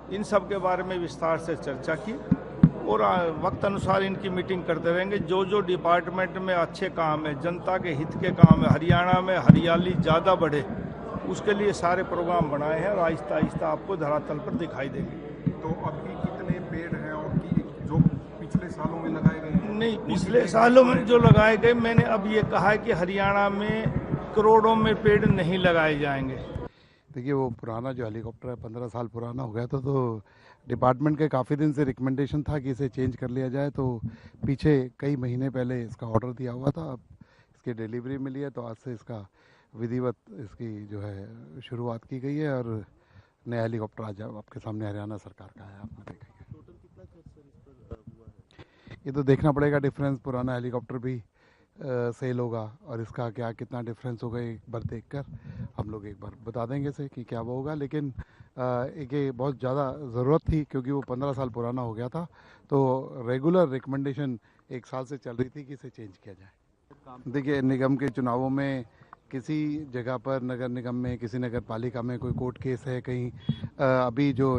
इन सब के बारे में विस्तार से चर्चा की और वक्त अनुसार इनकी मीटिंग करते रहेंगे। जो जो डिपार्टमेंट में अच्छे काम है, जनता के हित के काम है, हरियाणा में हरियाली ज़्यादा बढ़े, उसके लिए सारे प्रोग्राम बनाए हैं और आहिस्ता आहिस्ता आपको धरातल पर दिखाई देंगे। तो अभी कितने पेड़ हैं और जो पिछले सालों में लगाए गए हैं? नहीं, पिछले सालों में जो लगाए गए, मैंने अब ये कहा है कि हरियाणा में करोड़ों में पेड़ नहीं लगाए जाएंगे। देखिए, वो पुराना जो हेलीकॉप्टर है 15 साल पुराना हो गया था, तो डिपार्टमेंट के काफ़ी दिन से रिकमेंडेशन था कि इसे चेंज कर लिया जाए। तो पीछे कई महीने पहले इसका ऑर्डर दिया हुआ था, अब इसकी डिलीवरी मिली है, तो आज से इसका विधिवत इसकी जो है शुरुआत की गई है और नया हेलीकॉप्टर आज आपके सामने हरियाणा सरकार का है, आपने देखा। ये तो देखना पड़ेगा, डिफरेंस पुराना हेलीकॉप्टर भी सेल होगा और इसका क्या कितना डिफरेंस होगा एक बार देखकर हम लोग एक बार बता देंगे से कि क्या वो होगा। लेकिन एक ये बहुत ज़्यादा ज़रूरत थी क्योंकि वो 15 साल पुराना हो गया था, तो रेगुलर रिकमेंडेशन 1 साल से चल रही थी कि इसे चेंज किया जाए। देखिए, निगम के चुनावों में किसी जगह पर नगर निगम में, किसी नगर पालिका में कोई कोर्ट केस है, कहीं अभी जो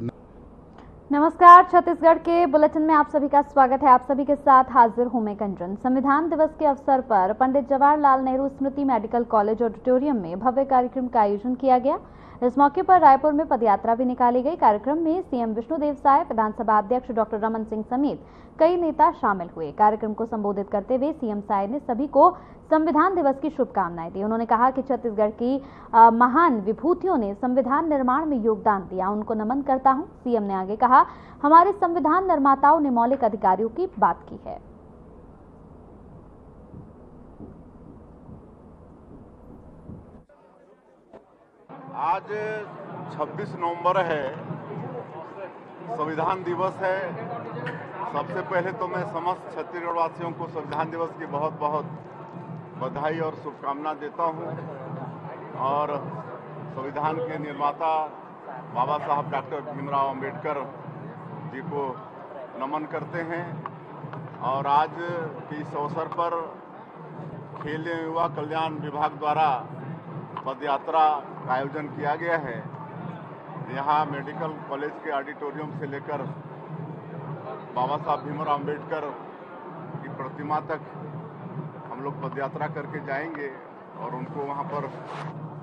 नमस्कार, छत्तीसगढ़ के बुलेटिन में आप सभी का स्वागत है। आप सभी के साथ हाजिर हूं मैं कंचन। संविधान दिवस के अवसर पर पंडित जवाहरलाल नेहरू स्मृति मेडिकल कॉलेज ऑडिटोरियम में भव्य कार्यक्रम का आयोजन किया गया। इस मौके पर रायपुर में पदयात्रा भी निकाली गई। कार्यक्रम में सीएम विष्णुदेव साय, विधानसभा अध्यक्ष डॉक्टर रमन सिंह समेत कई नेता शामिल हुए। कार्यक्रम को संबोधित करते हुए सीएम साय ने सभी को संविधान दिवस की शुभकामनाएं दी। उन्होंने कहा कि छत्तीसगढ़ की महान विभूतियों ने संविधान निर्माण में योगदान दिया, उनको नमन करता हूं। सीएम ने आगे कहा, हमारे संविधान निर्माताओं ने मौलिक अधिकारों की बात की है। आज 26 नवंबर है, संविधान दिवस है। सबसे पहले तो मैं समस्त छत्तीसगढ़ वासियों को संविधान दिवस की बहुत बहुत बधाई और शुभकामना देता हूं और संविधान के निर्माता बाबा साहब डॉक्टर भीमराव अंबेडकर जी को नमन करते हैं। और आज के इस अवसर पर खेल एवं युवा कल्याण विभाग द्वारा पदयात्रा का आयोजन किया गया है। यहाँ मेडिकल कॉलेज के ऑडिटोरियम से लेकर बाबा साहब भीमराव अंबेडकर की प्रतिमा तक हम लोग पदयात्रा करके जाएंगे और उनको वहाँ पर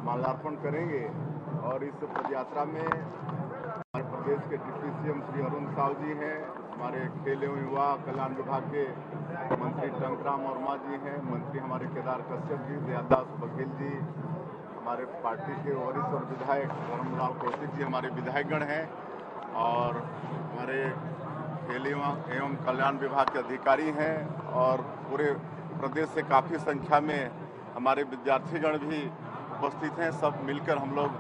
माल्यार्पण करेंगे। और इस पदयात्रा में हमारे प्रदेश के डिप्टी सीएम श्री अरुण साव जी हैं, हमारे खेल एवं युवा कल्याण विभाग के मंत्री टंकराम वर्मा जी हैं, मंत्री हमारे केदार कश्यप जी, दयालदास बघेल जी, हमारे पार्टी के वरिष्ठ और विधायक धर्मलाल कौशिक जी हमारे विधायकगण हैं और हमारे खेल एवं कल्याण विभाग के अधिकारी हैं और पूरे प्रदेश से काफ़ी संख्या में हमारे विद्यार्थीगण भी उपस्थित हैं। सब मिलकर हम लोग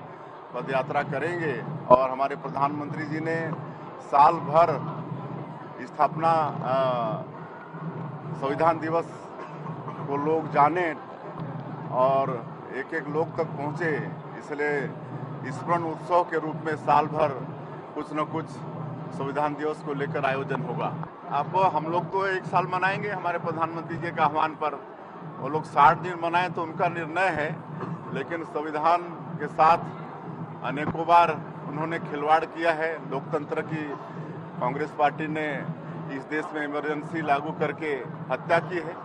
पदयात्रा करेंगे और हमारे प्रधानमंत्री जी ने साल भर स्थापना संविधान दिवस को लोग जाने और एक एक लोग तक पहुँचे, इसलिए स्मरण उत्सव के रूप में साल भर कुछ न कुछ संविधान दिवस को लेकर आयोजन होगा। अब हम लोग तो 1 साल मनाएंगे हमारे प्रधानमंत्री जी के आह्वान पर, वो लोग 60 दिन मनाएं तो उनका निर्णय है, लेकिन संविधान के साथ अनेकों बार उन्होंने खिलवाड़ किया है। लोकतंत्र की कांग्रेस पार्टी ने इस देश में इमरजेंसी लागू करके हत्या की है।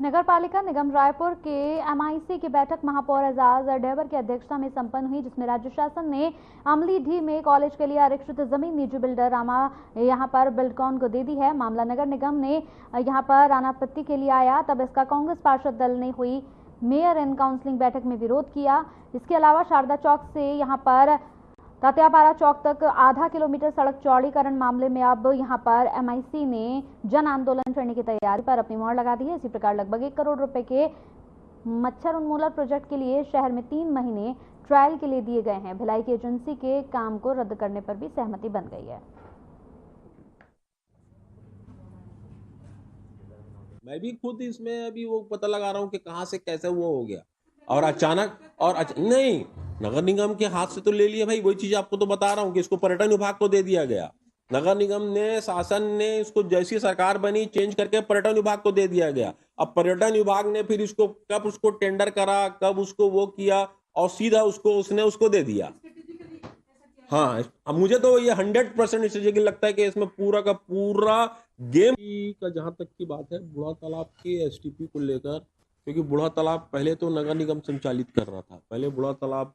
नगर पालिका निगम रायपुर के एमआईसी की बैठक महापौर एजाज डेवर की अध्यक्षता में संपन्न हुई, जिसमें राज्य शासन ने अमलीडीह में कॉलेज के लिए आरक्षित जमीन निजी बिल्डर रामा यहां पर बिल्डकॉन को दे दी है। मामला नगर निगम ने यहां पर अनापत्ति के लिए आया, तब इसका कांग्रेस पार्षद दल ने हुई मेयर एंड काउंसिलिंग बैठक में विरोध किया। इसके अलावा शारदा चौक से यहां पर तात्यापारा चौक तक आधा किलोमीटर सड़क चौड़ीकरण मामले में अब यहां पर एमआईसी ने जन आंदोलन करने की तैयारी पर अपनी मोहर लगा दी है। इसी प्रकार लगभग 1 करोड़ रुपए के मच्छर उन्मूलन प्रोजेक्ट के लिए शहर में 3 महीने ट्रायल के लिए दिए गए हैं। भिलाई की एजेंसी के काम को रद्द करने पर भी सहमति बन गई है। मैं भी खुद इसमें अभी वो पता लगा रहा हूँ कि कहाँ से कैसे वो हो गया और अचानक नहीं, नगर निगम के हाथ से तो ले लिया भाई। वही चीज आपको तो बता रहा हूँ कि इसको पर्यटन विभाग को दे दिया गया। नगर निगम ने, शासन ने इसको जैसी सरकार बनी चेंज करके पर्यटन विभाग को दे दिया गया। अब पर्यटन विभाग ने फिर इसको कब उसको टेंडर करा, कब उसको वो किया और सीधा उसको उसने उसको दे दिया। हाँ, अब मुझे तो ये 100% इस चीज़ की लगता है कि इसमें पूरा का पूरा गेम का, जहाँ तक की बात है बूढ़ा तालाब के एसटीपी को लेकर, क्योंकि बूढ़ा तालाब पहले तो नगर निगम संचालित कर रहा था, पहले बूढ़ा तालाब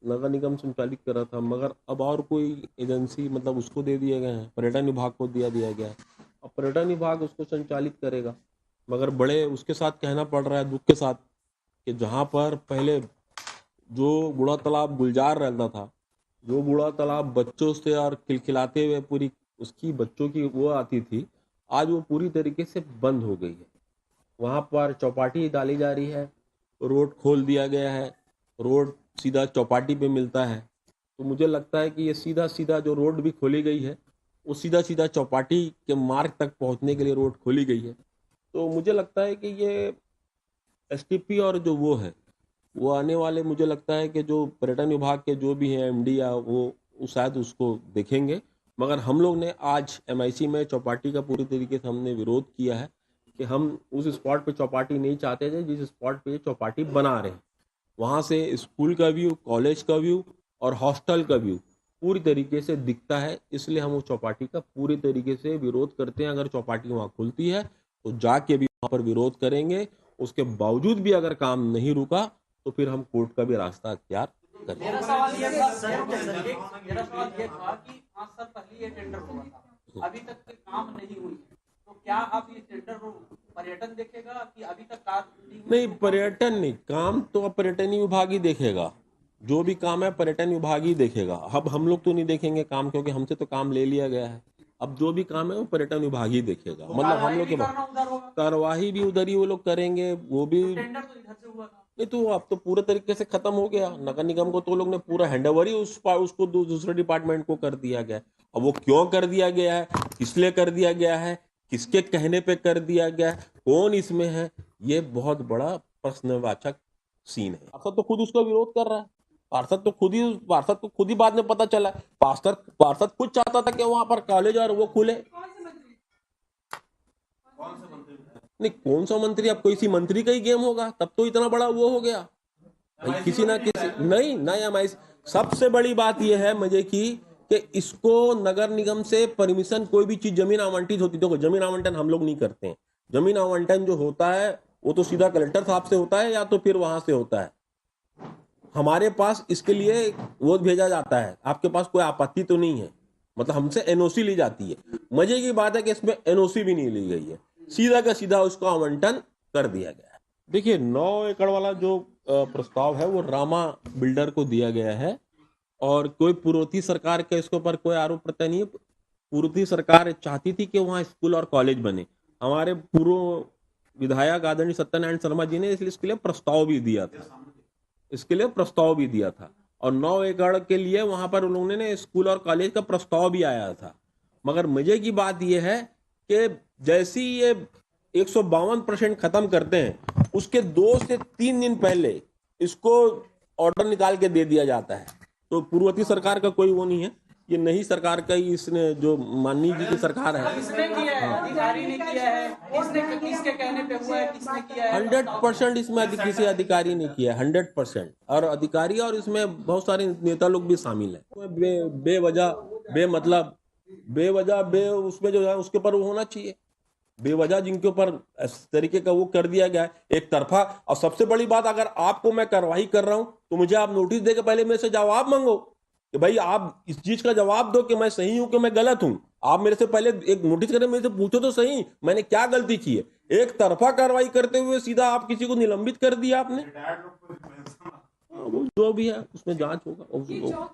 नगर निगम संचालित कर रहा था, मगर अब और कोई एजेंसी मतलब उसको दे दिए गए हैं, पर्यटन विभाग को दिया गया है। अब पर्यटन विभाग उसको संचालित करेगा, मगर बड़े उसके साथ कहना पड़ रहा है दुख के साथ कि जहाँ पर पहले जो बूढ़ा तालाब गुलजार रहता था, जो बूढ़ा तालाब बच्चों से और खिलखिलाते हुए पूरी उसकी बच्चों की वो आती थी, आज वो पूरी तरीके से बंद हो गई है। वहाँ पर चौपाटी डाली जा रही है, रोड खोल दिया गया है, रोड सीधा चौपाटी पे मिलता है। तो मुझे लगता है कि ये सीधा सीधा जो रोड भी खोली गई है वो सीधा सीधा चौपाटी के मार्ग तक पहुँचने के लिए रोड खोली गई है। तो मुझे लगता है कि ये एसटीपी और जो वो है वो आने वाले, मुझे लगता है कि जो पर्यटन विभाग के जो भी हैं एमडी या वो शायद उसको देखेंगे, मगर हम लोग ने आज एमआईसी में चौपाटी का पूरी तरीके से हमने विरोध किया है कि हम उस स्पॉट पे चौपाटी नहीं चाहते थे जिस स्पॉट पे चौपाटी बना रहे हैं। वहाँ से स्कूल का व्यू, कॉलेज का व्यू और हॉस्टल का व्यू पूरी तरीके से दिखता है, इसलिए हम उस चौपाटी का पूरी तरीके से विरोध करते हैं। अगर चौपाटी वहाँ खुलती है तो जाके भी वहाँ पर विरोध करेंगे, उसके बावजूद भी अगर काम नहीं रुका तो फिर हम कोर्ट का भी रास्ता अख्तियार करेंगे। मेरा सवाल ये था कि 5 साल पहले ये टेंडर हुआ था, अभी तक काम नहीं हुई, तो क्या अब ये टेंडर पर्यटन देखेगा कि अभी तक काम नहीं? पर्यटन नहीं, काम तो अब पर्यटन विभाग ही देखेगा, जो भी काम है पर्यटन विभाग ही देखेगा। अब हम लोग तो नहीं देखेंगे काम, क्योंकि हमसे तो काम ले लिया गया है। अब जो भी काम है वो पर्यटन विभाग ही देखेगा, मतलब हम लोग के कार्रवाई भी उधर ही वो लोग करेंगे, वो भी टेंडर तो इधर से हुआ था। नहीं तो अब तो पूरे तरीके से खत्म हो गया। नगर निगम को तो लोग ने पूरा हैंडओवर ही उसको दूसरे डिपार्टमेंट को कर दिया गया। अब वो क्यों कर दिया गया है, किस लिए कर दिया गया है, किसके कहने पे कर दिया गया है, कौन इसमें है, ये बहुत बड़ा प्रश्नवाचक सीन है। पार्षद तो खुद उसका विरोध कर रहा है, पार्षद को खुद ही बाद में पता चला। पार्षद खुद चाहता था कि वहां पर कॉलेज और वो खुले। नहीं, कौन सा मंत्री? अब कोई सी मंत्री का ही गेम होगा, तब तो इतना बड़ा वो हो गया। किसी ना किसी नहीं एमआई। सबसे बड़ी बात यह है मजे की कि इसको नगर निगम से परमिशन, कोई भी चीज जमीन आवंटित होती, देखो जमीन आवंटन हम लोग नहीं करते हैं। जमीन आवंटन जो होता है वो तो सीधा कलेक्टर साहब से होता है या तो फिर वहां से होता है। हमारे पास इसके लिए वो भेजा जाता है, आपके पास कोई आपत्ति तो नहीं है, मतलब हमसे एनओसी ली जाती है। मजे की बात है कि इसमें एनओसी भी नहीं ली गई है, सीधा का सीधा उसको आवंटन कर दिया गया है। देखिए 9 एकड़ वाला जो प्रस्ताव है वो रामा बिल्डर को दिया गया है, और कोई पूर्ववर्ती सरकार का इसके ऊपर कोई आरोप प्रत्यारोप नहीं है। पूर्ववर्ती सरकार चाहती थी कि वहाँ स्कूल और कॉलेज बने। हमारे पूर्व विधायक आदरणीय सत्यनारायण शर्मा जी ने इसके लिए प्रस्ताव भी दिया था, और 9 एकड़ के लिए वहां पर उन्होंने ने स्कूल और कॉलेज का प्रस्ताव भी आया था। मगर मजे की बात यह है कि जैसे ही ये 152% खत्म करते हैं, उसके 2 से 3 दिन पहले इसको ऑर्डर निकाल के दे दिया जाता है। तो पूर्ववर्ती सरकार का कोई वो नहीं है, ये नई सरकार का ही, इसने जो माननीय जी की सरकार है, किसने किया है? अधिकारी ने किया है? किसके कहने पे हुआ है? किसने किया है? 100% इसमें किसी अधिकारी ने किया है, 100%। और अधिकारी और इसमें बहुत सारे नेता लोग भी शामिल है। बेवजह उसमें जो है उसके ऊपर वो होना चाहिए। बेवजह जिनके ऊपर इस तरीके का वो कर दिया गया है एक तरफा। और सबसे बड़ी बात, अगर आपको मैं कार्रवाई कर रहा हूं तो मुझे आप नोटिस दे के पहले मेरे से जवाब मांगो कि भाई आप इस चीज का जवाब दो कि मैं सही हूं कि मैं गलत हूं। आप मेरे से पहले एक नोटिस करें, मेरे से पूछो तो सही मैंने क्या गलती की है। एक तरफा कार्रवाई करते हुए सीधा आप किसी को निलंबित कर दिया आपने। वो जो भी है उसमें जांच होगा,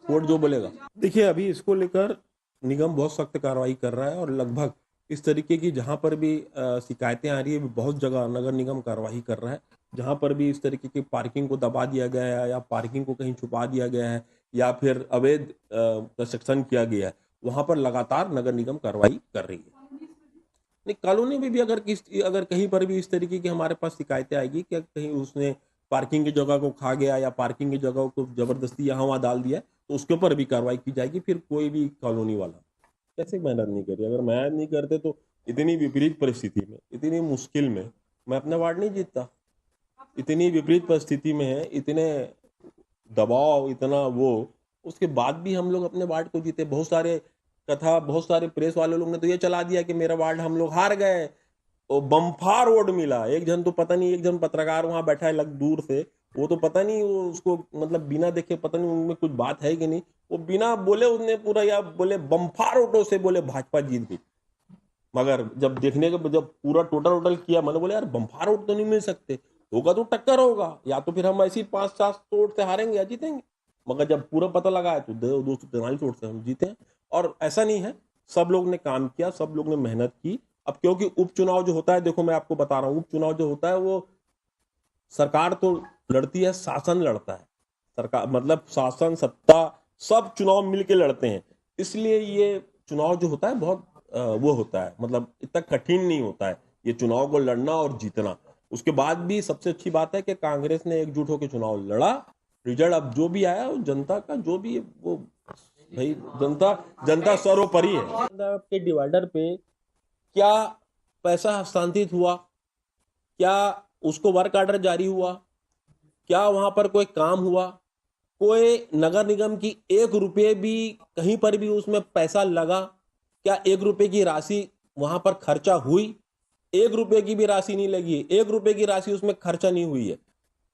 कोर्ट जो बोलेगा। देखिए अभी इसको लेकर निगम बहुत सख्त कार्रवाई कर रहा है, और लगभग इस तरीके की जहां पर भी शिकायतें आ रही है बहुत जगह नगर निगम कार्रवाई कर रहा है। जहां पर भी इस तरीके की पार्किंग को दबा दिया गया है या पार्किंग को कहीं छुपा दिया गया है या फिर अवैध कंस्ट्रक्शन किया गया है, वहां पर लगातार नगर निगम कार्रवाई कर रही है। नहीं, कॉलोनी में भी अगर कहीं पर भी इस तरीके की हमारे पास शिकायतें आएगी कि कहीं उसने पार्किंग की जगह को खा गया या पार्किंग की जगह को जबरदस्ती यहाँ वहाँ डाल दिया, तो उसके ऊपर भी कार्रवाई की जाएगी। फिर कोई भी कॉलोनी वाला कैसे मेहनत नहीं करी। अगर मेहनत नहीं करते तो इतनी विपरीत परिस्थिति में, इतनी मुश्किल में मैं अपना वार्ड नहीं जीतता। इतनी विपरीत परिस्थिति में है, इतने दबाव, इतना वो, उसके बाद भी हम लोग अपने वार्ड को जीते। बहुत सारे प्रेस वाले लोग ने तो ये चला दिया कि मेरा वार्ड हम लोग हार गए, और बम्फार वोट मिला। एक जन तो पता नहीं, एक जन पत्रकार वहां बैठा है लग दूर से, वो तो पता नहीं वो उसको मतलब बिना देखे पता नहीं उनमें कुछ बात है कि नहीं, वो बिना बोले उसने पूरा या बोले बम्फार वोटों से बोले भाजपा जीत गई। मगर जब देखने के जब पूरा टोटल किया, मैंने बोले यार बम्फार वोट तो नहीं मिल सकते, होगा तो टक्कर होगा, या तो फिर हम ऐसी 5-7 वोट से हारेंगे या जीतेंगे। मगर जब पूरा पता लगा है तो 243 वोट से हम जीते हैं। और ऐसा नहीं है, सब लोग ने काम किया, सब लोग ने मेहनत की। अब क्योंकि उपचुनाव जो होता है, देखो मैं आपको बता रहा हूँ, उपचुनाव जो होता है वो सरकार तो लड़ती है, शासन लड़ता है। सरकार मतलब शासन सत्ता सब चुनाव मिलके लड़ते हैं, इसलिए ये चुनाव जो होता है बहुत वो होता है, मतलब इतना कठिन नहीं होता है ये चुनाव को लड़ना और जीतना। उसके बाद भी सबसे अच्छी बात है कि कांग्रेस ने एकजुट होकर चुनाव लड़ा। रिजल्ट अब जो भी आया वो जनता का जो भी वो भाई जनता सर्वोपरि है। आपके डिवाइडर पे क्या पैसा हस्तांतरित हुआ, क्या उसको वर्क ऑर्डर जारी हुआ, क्या वहां पर कोई काम हुआ, कोई नगर निगम की 1 रुपये भी कहीं पर भी उसमें पैसा लगा, क्या 1 रुपये की राशि वहां पर खर्चा हुई? 1 रुपये की भी राशि नहीं लगी है, 1 रुपये की राशि उसमें खर्चा नहीं हुई है।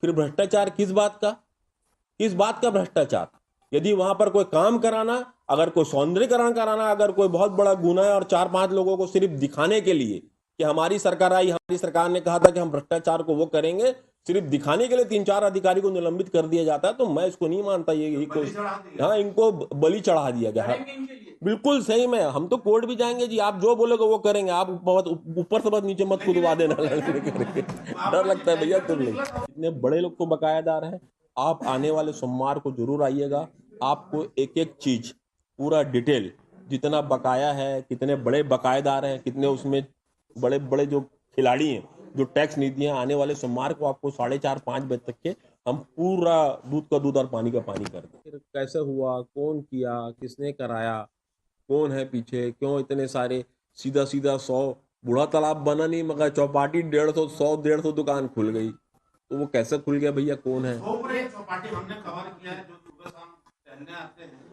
फिर भ्रष्टाचार किस बात का भ्रष्टाचार? यदि वहां पर कोई काम कराना, अगर कोई सौंदर्यीकरण कराना, अगर कोई बहुत बड़ा गुना है और 4-5 लोगों को सिर्फ दिखाने के लिए कि हमारी सरकार आई, हमारी सरकार ने कहा था कि हम भ्रष्टाचार को वो करेंगे, सिर्फ दिखाने के लिए 3-4 अधिकारी को निलंबित कर दिया जाता है, तो मैं इसको नहीं मानता। ये कोई हाँ, इनको बलि चढ़ा दिया गया। बिल्कुल सही में हम तो कोर्ट भी जाएंगे जी, आप जो बोलोगे वो करेंगे। आप ऊपर से बस नीचे मत कूदवा देना करके, डर लगता है भैया तुम लोग। इतने बड़े लोग को बकायादार है। आप आने वाले सोमवार को जरूर आइएगा, आपको एक एक चीज पूरा डिटेल, जितना बकाया है, कितने बड़े बकायेदार हैं, कितने उसमें बड़े बड़े जो खिलाड़ी हैं, जो टैक्स नीतियां, आने वाले सोमवार को आपको 4:30-5 बजे तक के हम पूरा दूध का दूध और पानी का पानी कर दें। कैसे हुआ, कौन किया, किसने कराया, कौन है पीछे, क्यों इतने सारे सीधा 100 बूढ़ा तालाब बना नहीं मगर चौपाटी 150 दुकान खुल गई, तो वो कैसे खुल गया भैया, कौन है? चौपाटी हमने कवर किया है, जो सुबह शाम टहलने आते हैं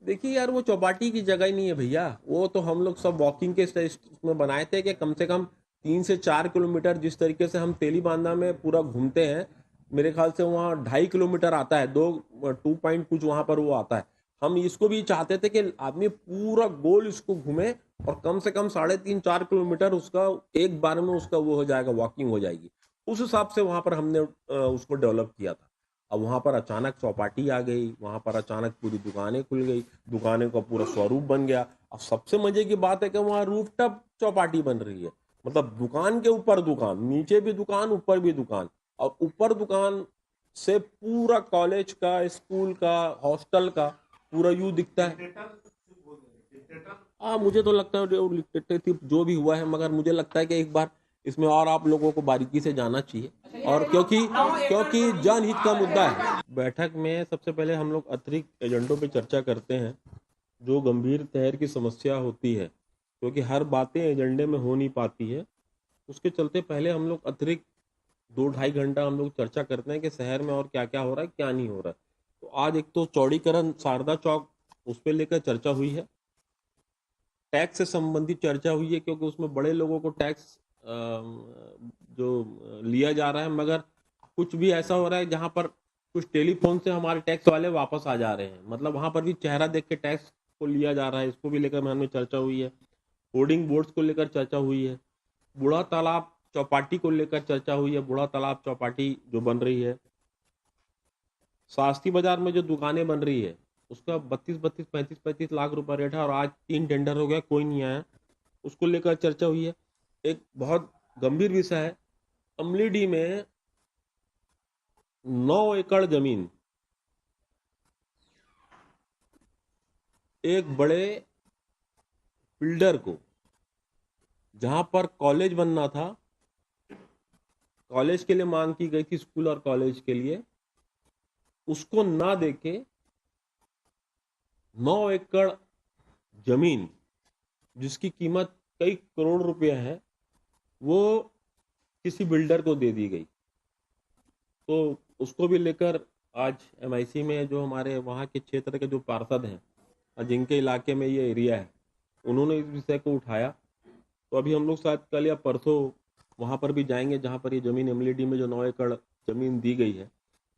देखिए यार, वो चौपाटी की जगह ही नहीं है भैया। वो तो हम लोग सब वॉकिंग के में बनाए थे कि कम से कम 3 से 4 किलोमीटर, जिस तरीके से हम तेली बांधा में पूरा घूमते हैं, मेरे ख्याल से वहाँ 2.5 किलोमीटर आता है, 2 पॉइंट कुछ वहां पर वो आता है। हम इसको भी चाहते थे कि आदमी पूरा गोल इसको घूमे और कम से कम 3.5-4 किलोमीटर उसका एक बार में उसका वो हो जाएगा, वॉकिंग हो जाएगी। उस हिसाब से वहां पर हमने उसको डेवलप किया था। अब वहां पर अचानक चौपाटी आ गई, वहां पर अचानक पूरी दुकानें खुल गई, दुकानें का पूरा स्वरूप बन गया। अब सबसे मजे की बात है कि वहां रूफटॉप चौपाटी बन रही है, मतलब दुकान के ऊपर दुकान, नीचे भी दुकान, ऊपर भी दुकान, और ऊपर दुकान से पूरा कॉलेज का, स्कूल का, हॉस्टल का पूरा व्यू दिखता है। मुझे तो लगता है जो भी हुआ है, मगर मुझे लगता है कि एक बार इसमें और आप लोगों को बारीकी से जाना चाहिए, और क्योंकि जनहित का मुद्दा है। बैठक में सबसे पहले हम लोग अतिरिक्त एजेंडों पे चर्चा करते हैं, जो गंभीर तहर की समस्या होती है, क्योंकि हर बातें एजेंडे में हो नहीं पाती है। उसके चलते पहले हम लोग अतिरिक्त 2-2.5 घंटा हम लोग चर्चा करते हैं कि शहर में और क्या क्या हो रहा है, क्या नहीं हो रहा है। तो आज एक तो चौड़ीकरण शारदा चौक, उस पर लेकर चर्चा हुई है। टैक्स से संबंधित चर्चा हुई है, क्योंकि उसमें बड़े लोगों को टैक्स जो लिया जा रहा है, मगर कुछ भी ऐसा हो रहा है जहां पर कुछ टेलीफोन से हमारे टैक्स वाले वापस आ जा रहे हैं, मतलब वहां पर भी चेहरा देख के टैक्स को लिया जा रहा है। इसको भी लेकर हमें चर्चा हुई है। होर्डिंग बोर्ड्स को लेकर चर्चा हुई है। बूढ़ा तालाब चौपाटी को लेकर चर्चा हुई है। बूढ़ा तालाब चौपाटी जो बन रही है, शास्त्री बाजार में जो दुकानें बन रही है, उसका 35 लाख रुपए रेट है, और आज 3 टेंडर हो गया, कोई नहीं आया। उसको लेकर चर्चा हुई है। एक बहुत गंभीर विषय है, अमलीडीह में 9 एकड़ जमीन एक बड़े बिल्डर को, जहां पर कॉलेज बनना था, कॉलेज के लिए मांग की गई थी, स्कूल और कॉलेज के लिए, उसको ना देके 9 एकड़ जमीन जिसकी कीमत कई करोड़ रुपए है, वो किसी बिल्डर को दे दी गई। तो उसको भी लेकर आज एमआईसी में जो हमारे वहाँ के क्षेत्र के जो पार्षद हैं और जिनके इलाके में ये एरिया है, उन्होंने इस विषय को उठाया। तो अभी हम लोग शायद कल या परसों वहाँ पर भी जाएंगे जहाँ पर ये ज़मीन एमएलईडी में जो 9 एकड़ ज़मीन दी गई है।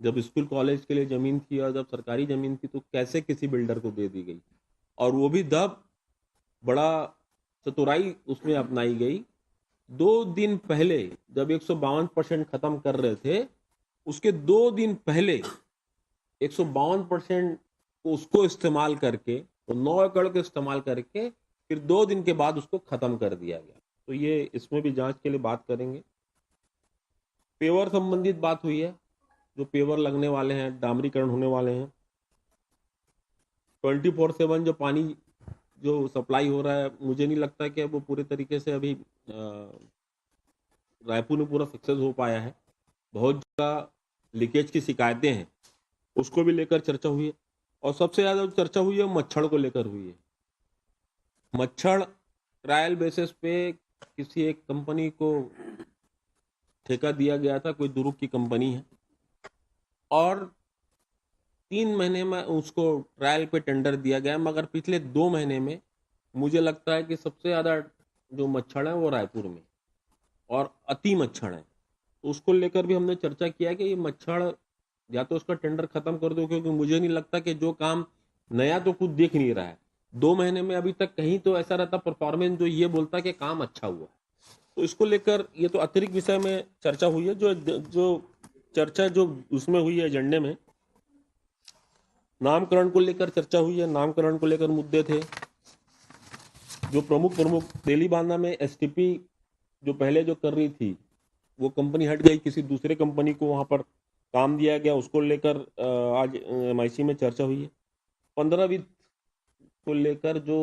जब स्कूल कॉलेज के लिए ज़मीन थी और जब सरकारी ज़मीन थी तो कैसे किसी बिल्डर को दे दी गई, और वो भी तब बड़ा चतुराई उसमें अपनाई गई। 2 दिन पहले जब 152% खत्म कर रहे थे, उसके 2 दिन पहले 152% उसको इस्तेमाल करके, तो 9 एकड़ को इस्तेमाल करके फिर 2 दिन के बाद उसको खत्म कर दिया गया। तो ये इसमें भी जांच के लिए बात करेंगे। पेवर संबंधित बात हुई है, जो पेवर लगने वाले हैं, डामरीकरण होने वाले हैं। 24/7 जो पानी जो सप्लाई हो रहा है, मुझे नहीं लगता कि वो पूरे तरीके से अभी रायपुर में पूरा सक्सेस हो पाया है। बहुत जगह लीकेज की शिकायतें हैं, उसको भी लेकर चर्चा हुई है। और सबसे ज़्यादा जो चर्चा हुई है मच्छर को लेकर हुई है। मच्छर ट्रायल बेसिस पे किसी एक कंपनी को ठेका दिया गया था, कोई दुरुक की कंपनी है, और 3 महीने में उसको ट्रायल पे टेंडर दिया गया। मगर पिछले 2 महीने में मुझे लगता है कि सबसे ज़्यादा जो मच्छर हैं वो रायपुर में, और अति मच्छर हैं। तो उसको लेकर भी हमने चर्चा किया कि ये मच्छर या तो उसका टेंडर खत्म कर दो, क्योंकि मुझे नहीं लगता कि जो काम नया तो खुद देख नहीं रहा है, 2 महीने में अभी तक कहीं तो ऐसा रहता परफॉर्मेंस जो ये बोलता कि काम अच्छा हुआ। तो इसको लेकर ये तो अतिरिक्त विषय में चर्चा हुई है। जो चर्चा जो उसमें हुई है एजेंडे में, नामकरण को लेकर चर्चा हुई है। नामकरण को लेकर मुद्दे थे जो प्रमुख तेलीबांधा में एसटीपी जो पहले जो कर रही थी वो कंपनी हट गई, किसी दूसरे कंपनी को वहां पर काम दिया गया। उसको लेकर आज एमआईसी में चर्चा हुई है। 15 वित्त को लेकर जो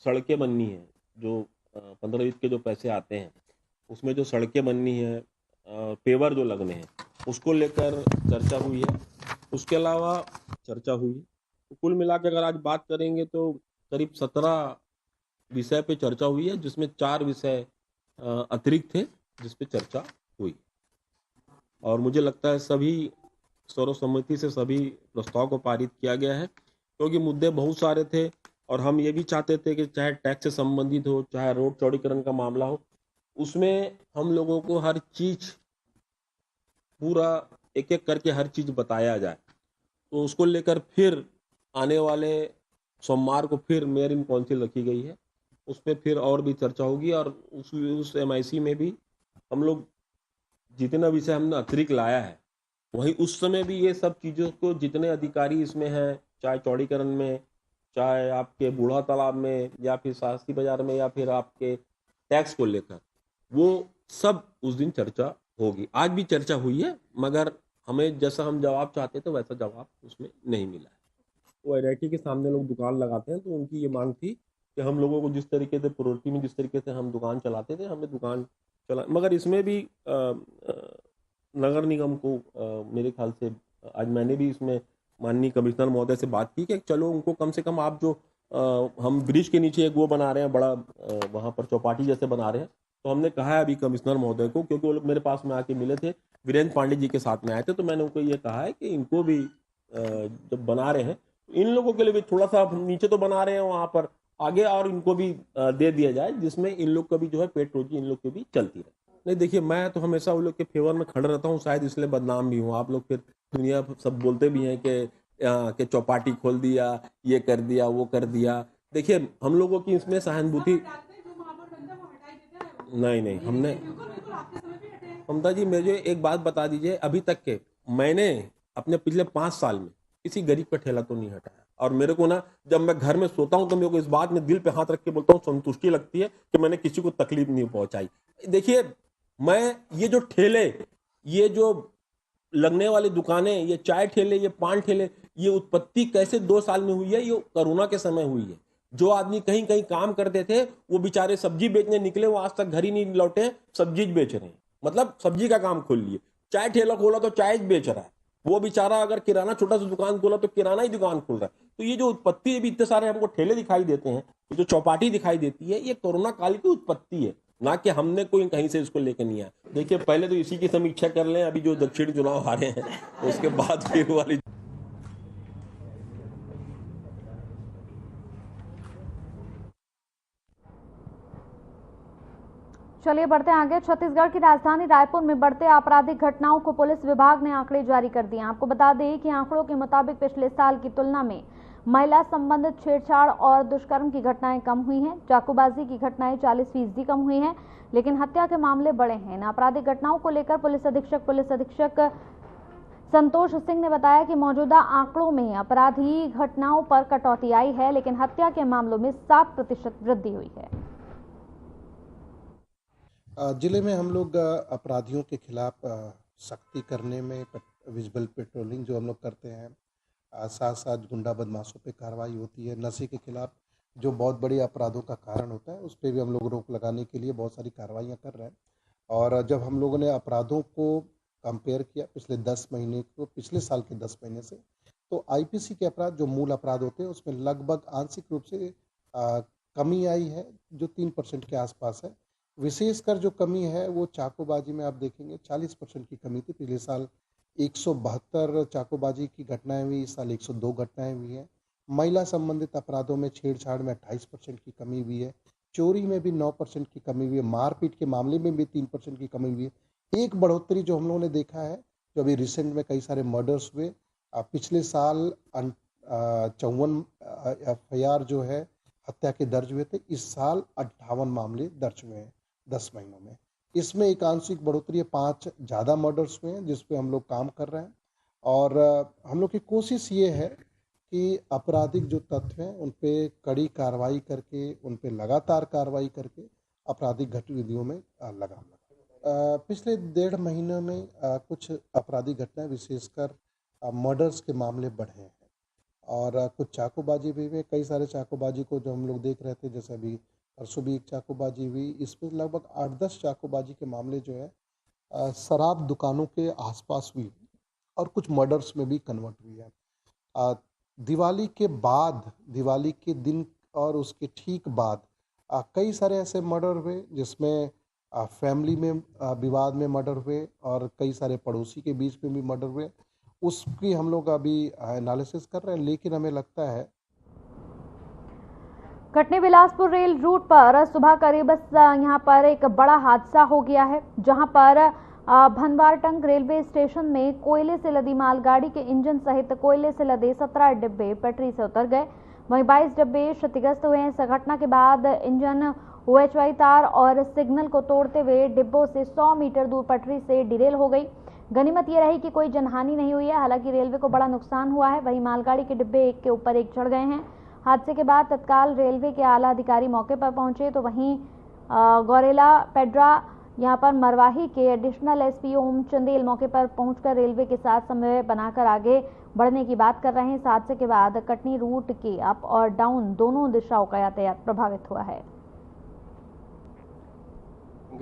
सड़कें बननी है, जो 15 वित्त के जो पैसे आते हैं उसमें जो सड़कें बननी है, पेवर जो लगने हैं, उसको लेकर चर्चा हुई है। उसके अलावा चर्चा हुई, तो कुल मिलाकर अगर आज बात करेंगे तो करीब 17 विषय पे चर्चा हुई है, जिसमें 4 विषय अतिरिक्त थे जिस पे चर्चा हुई। और मुझे लगता है सभी सर्वसम्मति से सभी प्रस्ताव को पारित किया गया है, क्योंकि मुद्दे बहुत सारे थे और हम ये भी चाहते थे कि चाहे टैक्स से संबंधित हो, चाहे रोड चौड़ीकरण का मामला हो, उसमें हम लोगों को हर चीज पूरा एक एक करके हर चीज बताया जाए। तो उसको लेकर फिर आने वाले सोमवार को फिर मेयर इन काउंसिल रखी गई है, उसमें फिर और भी चर्चा होगी। और उस एमआईसी में भी हम लोग जितना विषय हमने अतिरिक्त लाया है, वहीं उस समय भी ये सब चीज़ों को जितने अधिकारी इसमें हैं, चाहे चौड़ीकरण में, चाहे आपके बूढ़ा तालाब में, या फिर शास्त्री बाजार में, या फिर आपके टैक्स को लेकर, वो सब उस दिन चर्चा होगी। आज भी चर्चा हुई है, मगर हमें जैसा हम जवाब चाहते थे वैसा जवाब उसमें नहीं मिला है। वो एनआईटी के सामने लोग दुकान लगाते हैं, तो उनकी ये मांग थी कि हम लोगों को जिस तरीके से प्रोटी में जिस तरीके से हम दुकान चलाते थे, हमें दुकान चला। मगर इसमें भी नगर निगम को मेरे ख्याल से आज मैंने भी इसमें माननीय कमिश्नर महोदय से बात की कि चलो उनको कम से कम आप जो हम ब्रिज के नीचे एक वो बना रहे हैं, बड़ा वहाँ पर चौपाटी जैसे बना रहे हैं, तो हमने कहा है अभी कमिश्नर महोदय को, क्योंकि वो लोग मेरे पास में आके मिले थे, वीरेंद्र पांडे जी के साथ में आए थे, तो मैंने उनको ये कहा है कि इनको भी जब बना रहे हैं इन लोगों के लिए भी थोड़ा सा नीचे तो बना रहे हैं वहाँ पर आगे, और इनको भी दे दिया जाए, जिसमें इन लोग का भी जो है पेट रोजी इन लोग की भी चलती रहे। नहीं देखिए, मैं तो हमेशा उन लोग के फेवर में खड़ा रहता हूँ, शायद इसलिए बदनाम भी हूँ। आप लोग फिर दुनिया सब बोलते भी हैं कि चौपाटी खोल दिया, ये कर दिया, वो कर दिया। देखिए हम लोगों की इसमें सहानुभूति नहीं हमने, ममता जी मुझे एक बात बता दीजिए, अभी तक के मैंने अपने पिछले 5 साल में किसी गरीब का ठेला तो नहीं हटाया। और मेरे को ना, जब मैं घर में सोता हूं तो मेरे को इस बात में दिल पे हाथ रख के बोलता हूं, संतुष्टि लगती है कि मैंने किसी को तकलीफ नहीं पहुंचाई। देखिए मैं ये जो ठेले, ये जो लगने वाली दुकानें, ये चाय ठेले, ये पान ठेले, ये उत्पत्ति कैसे 2 साल में हुई है? ये कोरोना के समय हुई है। जो आदमी कहीं कहीं काम करते थे वो बेचारे सब्जी बेचने निकले, वो आज तक घर ही नहीं लौटे, सब्जी बेच रहे हैं, मतलब सब्जी का काम खोल लिए। चाय ठेला खोला तो चाय बेच रहा है, वो बेचारा अगर किराना छोटा सा दुकान खोला तो किराना ही दुकान खोल रहा है। तो ये जो उत्पत्ति है, भी इतने सारे हमको ठेले दिखाई देते हैं, जो चौपाटी दिखाई देती है, ये कोरोना काल की उत्पत्ति है, ना कि हमने कोई कहीं से इसको लेकर नहीं आया। देखिए पहले तो इसी की समीक्षा कर लें, अभी जो दक्षिणी चुनाव हारे हैं उसके बाद फिर वाली। चलिए बढ़ते हैं आगे। छत्तीसगढ़ की राजधानी रायपुर में बढ़ते आपराधिक घटनाओं को पुलिस विभाग ने आंकड़े जारी कर दिए। आपको बता दें कि आंकड़ों के मुताबिक पिछले साल की तुलना में महिला संबंधित छेड़छाड़ और दुष्कर्म की घटनाएं कम हुई हैं। चाकूबाजी की घटनाएं 40% कम हुई हैं, लेकिन हत्या के मामले बढ़े हैं। इन आपराधिक घटनाओं को लेकर पुलिस अधीक्षक संतोष सिंह ने बताया कि मौजूदा आंकड़ों में अपराधी घटनाओं पर कटौती आई है, लेकिन हत्या के मामलों में 7% वृद्धि हुई है। जिले में हम लोग अपराधियों के खिलाफ सख्ती करने में विजुअल पेट्रोलिंग जो हम लोग करते हैं, साथ साथ गुंडा बदमाशों पे कार्रवाई होती है। नशे के खिलाफ जो बहुत बड़े अपराधों का कारण होता है उस पर भी हम लोग रोक लगाने के लिए बहुत सारी कार्रवाइयाँ कर रहे हैं। और जब हम लोगों ने अपराधों को कंपेयर किया पिछले 10 महीने को पिछले साल के 10 महीने से, तो आईपीसी के अपराध जो मूल अपराध होते हैं उसमें लगभग आंशिक रूप से कमी आई है, जो 3% के आसपास है। विशेषकर जो कमी है वो चाकूबाजी में आप देखेंगे 40% की कमी थी। पिछले साल 172 चाकूबाजी की घटनाएं हुई, इस साल 102 घटनाएं हुई हैं। महिला संबंधित अपराधों में छेड़छाड़ में 28% की कमी हुई है। चोरी में भी 9% की कमी हुई है। मारपीट के मामले में भी 3% की कमी हुई है। एक बढ़ोतरी जो हम लोगों ने देखा है, जो अभी रिसेंट में कई सारे मर्डर्स हुए, पिछले साल 54 FIR जो है हत्या के दर्ज हुए थे, इस साल 58 मामले दर्ज हुए हैं 10 महीनों में। इसमें एक आंशिक बढ़ोतरी है, 5 ज़्यादा मर्डर्स हुए हैं जिस पे हम लोग काम कर रहे हैं। और हम लोग की कोशिश ये है कि आपराधिक जो तत्व हैं उन पे कड़ी कार्रवाई करके, उन पे लगातार कार्रवाई करके आपराधिक गतिविधियों में लगाम लगा। पिछले 1.5 महीने में कुछ आपराधिक घटनाएं विशेषकर मर्डर्स के मामले बढ़े हैं और कुछ चाकूबाजी भी हुई। कई सारे चाकूबाजी को जो हम लोग देख रहे थे, जैसे अभी परसों भी एक चाकूबाजी हुई, इसमें लगभग 8-10 चाकूबाजी के मामले जो है शराब दुकानों के आसपास हुई और कुछ मर्डर्स में भी कन्वर्ट हुई है। दिवाली के बाद, दिवाली के दिन और उसके ठीक बाद कई सारे ऐसे मर्डर हुए जिसमें फैमिली में विवाद में मर्डर हुए और कई सारे पड़ोसी के बीच में भी मर्डर हुए। उसकी हम लोग अभी एनालिसिस कर रहे हैं, लेकिन हमें लगता है कटनी बिलासपुर रेल रूट पर सुबह करीब यहां पर एक बड़ा हादसा हो गया है, जहां पर भनवारटंग रेलवे स्टेशन में कोयले से लदी मालगाड़ी के इंजन सहित कोयले से लदे 17 डिब्बे पटरी से उतर गए। वहीं 22 डिब्बे क्षतिग्रस्त हुए हैं। इस घटना के बाद इंजन OHY तार और सिग्नल को तोड़ते हुए डिब्बों से 100 मीटर दूर पटरी से डिरेल हो गई। गनीमत ये रही कि कोई जनहानि नहीं हुई है, हालांकि रेलवे को बड़ा नुकसान हुआ है। वहीं मालगाड़ी के डिब्बे एक के ऊपर एक चढ़ गए हैं। हादसे के बाद तत्काल रेलवे के आला अधिकारी मौके पर पहुंचे, तो वहीं गौरेला पेड्रा यहां पर मरवाही के एडिशनल SP ओम चंदेल मौके पर पहुंचकर रेलवे के साथ समन्वय बनाकर आगे बढ़ने की बात कर रहे हैं। इस हादसे के बाद कटनी रूट के अप और डाउन दोनों दिशाओं का यातायात प्रभावित हुआ है।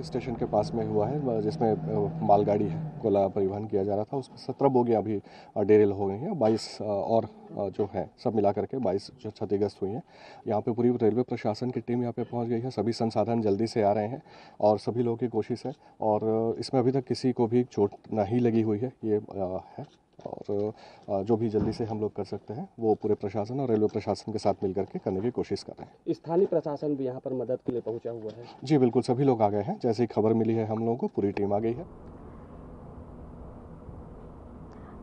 स्टेशन के पास में हुआ है, जिसमें मालगाड़ी है कोला परिवहन किया जा रहा था, उसमें 17 बोगियां अभी डेरेल हो गई हैं। 22 और जो है सब मिला करके 22 जो क्षतिग्रस्त हुई हैं। यहाँ पे पूरी रेलवे प्रशासन की टीम यहाँ पे पहुँच गई है। सभी संसाधन जल्दी से आ रहे हैं और सभी लोगों की कोशिश है, और इसमें अभी तक किसी को भी चोट नहीं लगी हुई है, ये है। और जो भी जल्दी से हम लोग कर सकते हैं वो पूरे प्रशासन और रेलवे प्रशासन के साथ मिलकर के करने की कोशिश कर रहे हैं। स्थानीय प्रशासन भी यहाँ पर मदद के लिए पहुंचा हुआ है? जी बिल्कुल, सभी लोग आ गए हैं। जैसे ही खबर मिली है हम लोगों को, पूरी टीम आ गई है।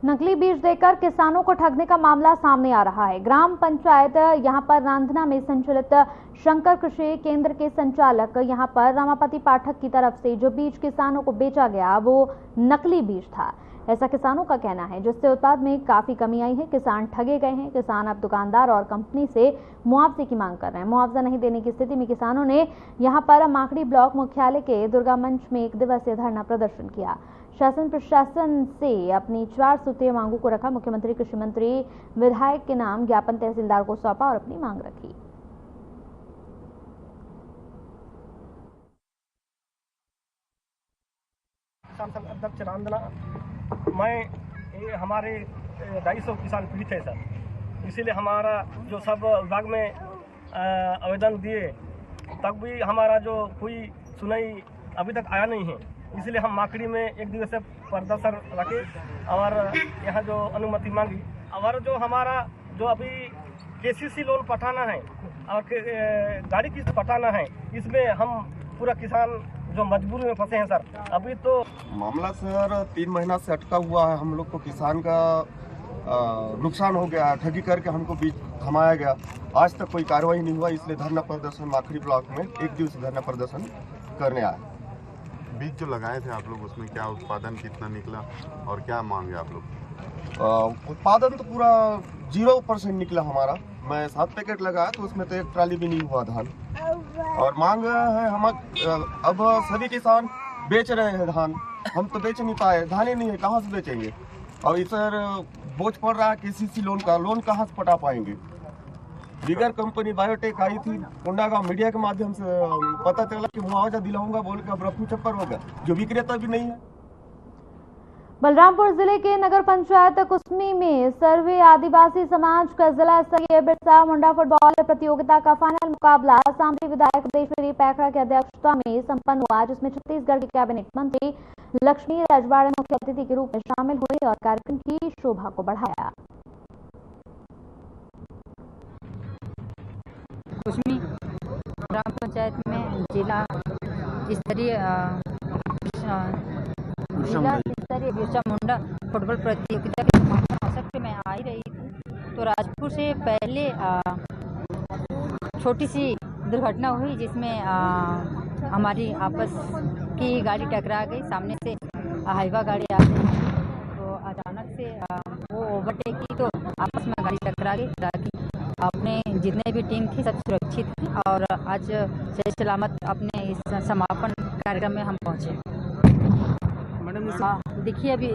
नकली बीज देकर किसानों को ठगने का मामला सामने आ रहा है। ग्राम पंचायत यहां पर रांधना में संचालित शंकर कृषि केंद्र के संचालक यहां पर रमापति पाठक की तरफ से जो बीज किसानों को बेचा गया वो नकली बीज था, ऐसा किसानों का कहना है, जिससे उत्पाद में काफी कमी आई है। किसान ठगे गए हैं। किसान अब दुकानदार और कंपनी से मुआवजे की मांग कर रहे हैं। मुआवजा नहीं देने की स्थिति में किसानों ने यहां पर माखड़ी ब्लॉक मुख्यालय के दुर्गा मंच में 1 दिवसीय धरना प्रदर्शन किया। शासन प्रशासन से अपनी 4 सूत्रीय मांगों को रखा। मुख्यमंत्री, कृषि मंत्री, विधायक के नाम ज्ञापन तहसीलदार को सौंपा और अपनी मांग रखी। किसान संघ अध्यक्ष रांधना, मैं हमारे 250 किसान पीड़ित है सर, इसीलिए हमारा जो सब विभाग में आवेदन दिए तब भी हमारा जो कोई सुनाई अभी तक आया नहीं है। इसलिए हम माकड़ी में एक दिवसीय प्रदर्शन रखे और यहाँ जो अनुमति मांगी और जो हमारा जो अभी केसीसी लोन पटाना है और गाड़ी किस्त पटाना है, इसमें हम पूरा किसान जो मजबूरी में फंसे हैं सर। अभी तो मामला सर 3 महीना से अटका हुआ है। हम लोग को किसान का नुकसान हो गया है, ठगी करके हमको बीज थमाया गया। आज तक कोई कार्रवाई नहीं हुआ, इसलिए धरना प्रदर्शन माखरी ब्लॉक में 1 दिवसीय धरना प्रदर्शन करने आए। बीज जो लगाए थे आप लोग, उसमें क्या उत्पादन कितना निकला और क्या मांग है आप लोग? उत्पादन तो पूरा 0% निकला हमारा। मैं 7 पैकेट लगाया तो उसमें तो 1 ट्राली भी नहीं हुआ धान। और मांग है हम अब सभी किसान बेच रहे हैं धान, हम तो बेच नहीं पाए, धान ही नहीं है, कहाँ से बेचेंगे। और इस पर बोझ पड़ रहा है केसीसी लोन का, लोन कहाँ से पटा पाएंगे। बिगर कंपनी बायोटेक आई थी कोंडागांव, मीडिया के माध्यम से पता चला कि मुआवजा दिलाऊंगा बोल के अब रफू चक्कर हो गया, जो विक्रेता भी नहीं है। बलरामपुर जिले के नगर पंचायत कुसमी में सर्वे आदिवासी समाज का जिला स्तरीय बिरसा मुंडा फुटबॉल प्रतियोगिता का फाइनल मुकाबला सामरी विधायक देशवीर पैखड़ा की अध्यक्षता में संपन्न हुआ, जिसमें छत्तीसगढ़ के कैबिनेट मंत्री लक्ष्मी रजवाड़े मुख्य अतिथि के रूप में शामिल हुए और कार्यक्रम की शोभा को बढ़ाया। कुसमी ग्राम पंचायत में जिला स्तरीय बिरसा मुंडा फुटबॉल प्रतियोगिता के अवसर पे मैं आई रही थी, तो राजपुर से पहले छोटी सी दुर्घटना हुई, जिसमें हमारी आपस की गाड़ी टकरा गई। सामने से हाईवा गाड़ी आ गई, तो अचानक से वो ओवरटेक की तो आपस में गाड़ी टकरा गई। ताकि अपने जितने भी टीम थी सब सुरक्षित थी और आज सही सलामत अपने इस समापन कार्यक्रम में हम पहुँचे। देखिए अभी